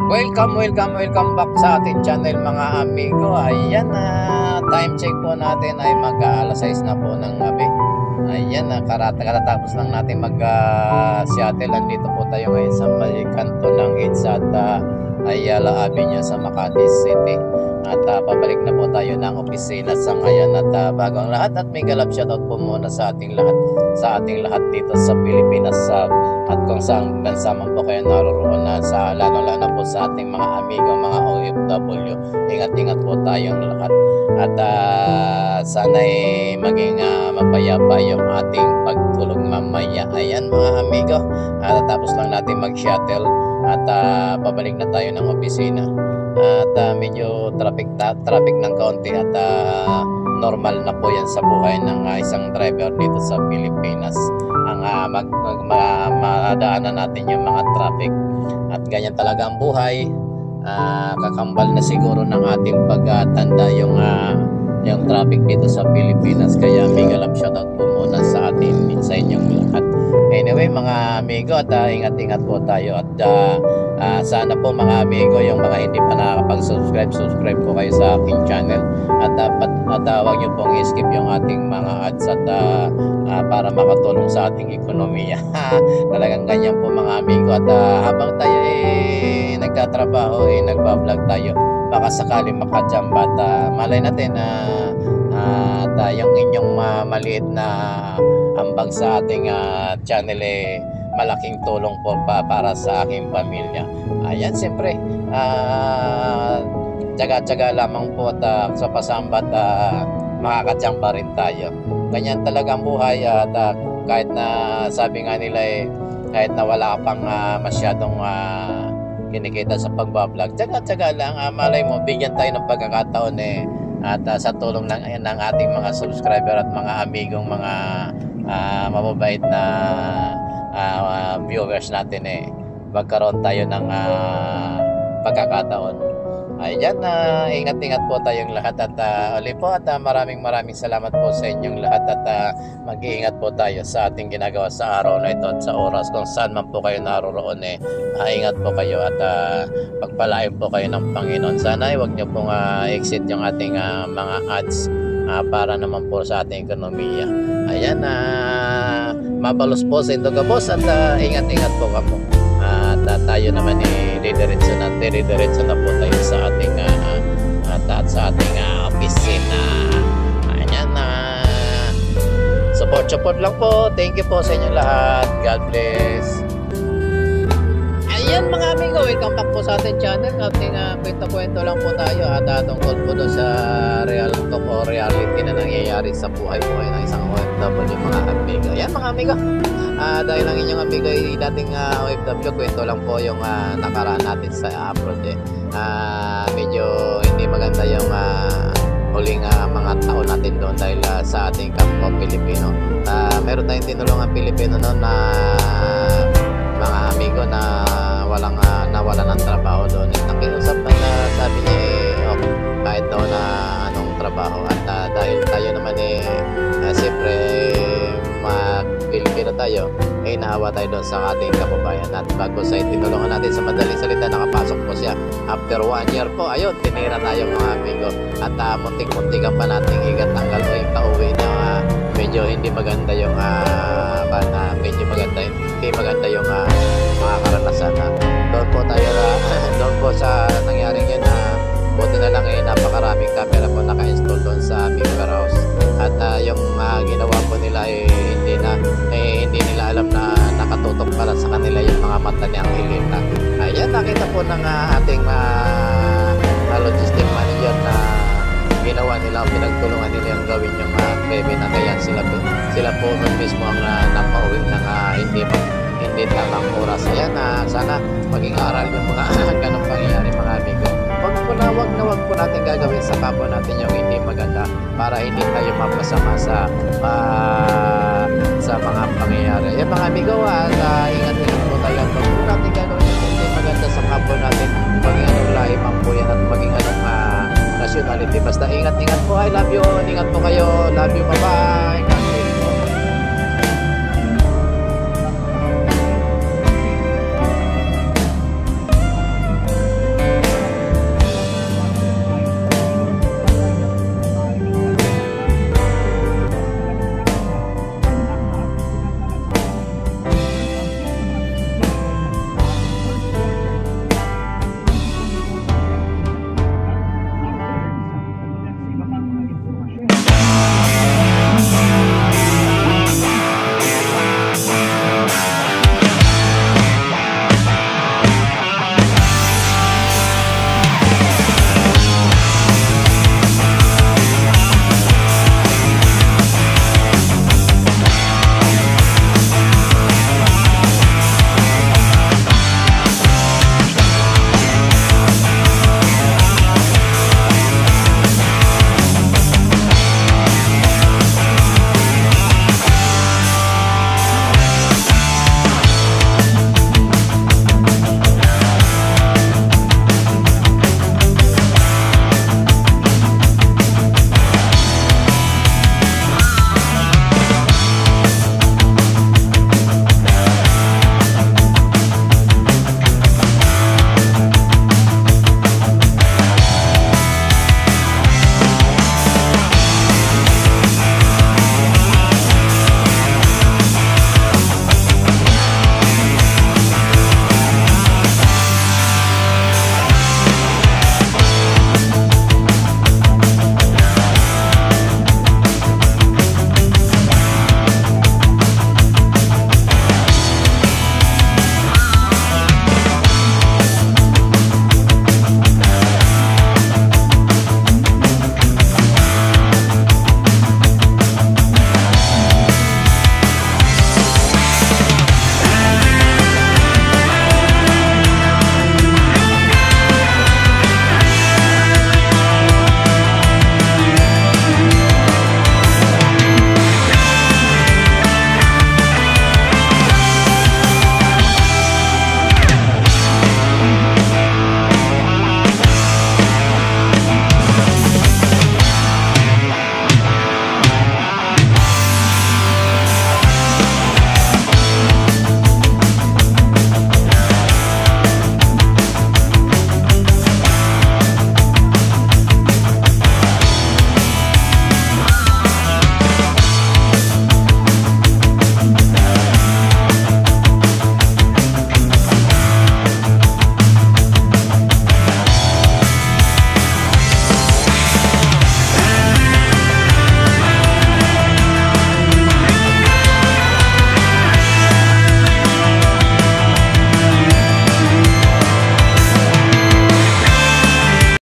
Welcome back sa ating channel mga amigo. Ayan na, time check po natin ay mag-alas 6 na po ng gabi. Ayan na, katatapos lang natin mag-Seattle. Andito po tayo ngayon sa may kanto ng EDSA at Ayala Avenue sa Makati City. At pabalik na po tayo ng opisina sa ngayon. At bago ang lahat, at may galap shoutout po muna sa ating lahat dito sa Pilipinas, at kung saan bansa man po kayo naroon, sa lalo po sa ating mga amigo, mga OFW. Ingat po tayong lahat. At sana'y maging mapayapa yung ating pagtulog mamaya. Ayan mga amigo, tapos lang natin mag-shuttle at pabalik na tayo ng opisina. At medyo traffic ng kaunti at normal na po yan sa buhay ng isang driver dito sa Pilipinas. Ang madaanan natin yung mga traffic, at ganyan talaga ang buhay. Kakambal na siguro ng ating pagtanda yung traffic dito sa Pilipinas. Kaya mega love shoutout po muna sa inyong lahat. Anyway mga amigo, at ingat po tayo. At sana po mga amigo, yung mga hindi pa nakakapag-subscribe, subscribe po kayo sa aking channel. At huwag nyo pong i-skip yung ating mga ads at para makatulong sa ating ekonomiya. Talagang ganyan po mga amigo. At habang tayo nagtatrabaho, nagbablog tayo, baka sakali makajamba at malay natin at yung inyong maliit na ambag sa ating channel malaking tulong po para sa aking pamilya. Ayan, siyempre tsaga-tsaga lamang po at sa pasambat makakatsyamba rin tayo. Ganyan talaga ang buhay. At kahit na sabi nga nila kahit na wala ka pang masyadong kinikita sa pagbablog, tsaga-tsaga lang. Malay mo, bigyan tayo ng pagkakataon at sa tulong ng ating mga subscriber at mga amigong mga mababait na viewers natin, magkaroon tayo ng pagkakataon. Ayan, ingat po tayong lahat. At ulit po, at maraming salamat po sa inyong lahat. At mag-iingat po tayo sa ating ginagawa sa araw na ito at sa oras kung saan man po kayo naroon. Ingat po kayo at pagpalain po kayo ng Panginoon. Sana huwag nyo pong exit yung ating mga ads para naman po sa ating ekonomiya. Ayan, mabalos po sa Indoga Boss. At ingat po kamo. At tayo naman didiretso na po tayo sa ating opisina. Ayan na. Support lang po. Thank you po sa inyo lahat. God bless. Ayan mga amigo, welcome back po sa ating channel. Ating kwento lang po tayo at tungkol po doon sa real talk o reality na nangyayari sa buhay ng isang OFW mga amigo. Ayan mga amigo, dahil ang inyong amigo ay dating OFW, kwento lang po yung nakaraan natin sa abroad. Medyo hindi maganda yung huling mga taon natin doon dahil sa ating kapwa Pilipino. Meron tayong tinulungan Pilipino noon na mga amigo na nawalan ng trabaho doon. Nakiusap na sabi niya kahit daw na anong trabaho. At dahil tayo naman siyempre Pilipino tayo, naawa tayo doon sa ating kababayan. At bago sa tinulungan natin, sa madaling salita, nakapasok po siya after 1 year po. Ayun, tinira tayo mga amigo. At muntik-muntikan pa natin igat tanggal o yung kauwi na medyo hindi maganda yung hindi maganda yung mga karanasan. Doon po tayo doon po sa nangyaring yun, buti na lang napakaraming camera po naka-install doon sa aming warehouse. At yung ginawa po nila hindi nila alam na nakatutok pala sa kanila yung mga mata ni Angelita. Ayan, nakita po ng ating logistic manager na ginawa nila, pinagtulungan nila yung gawin yung bebe na kaya sila po mismo ang napauwi ng hindi tamang oras. Ayan, sana maging aral yung mga ganong pangyayari mga amigo. Wag po natin gagawin sa kapwa natin yung hindi maganda para hindi tayo mapasama sa mga pangyayari. Ayan mga amigo, ingat po tayo. Wag po natin gagawin yung hindi maganda sa kapwa natin, maging anong lahi man po yan at maging anong nationality. Basta ingat po. I love you. Ingat po kayo. Love you. Bye-bye.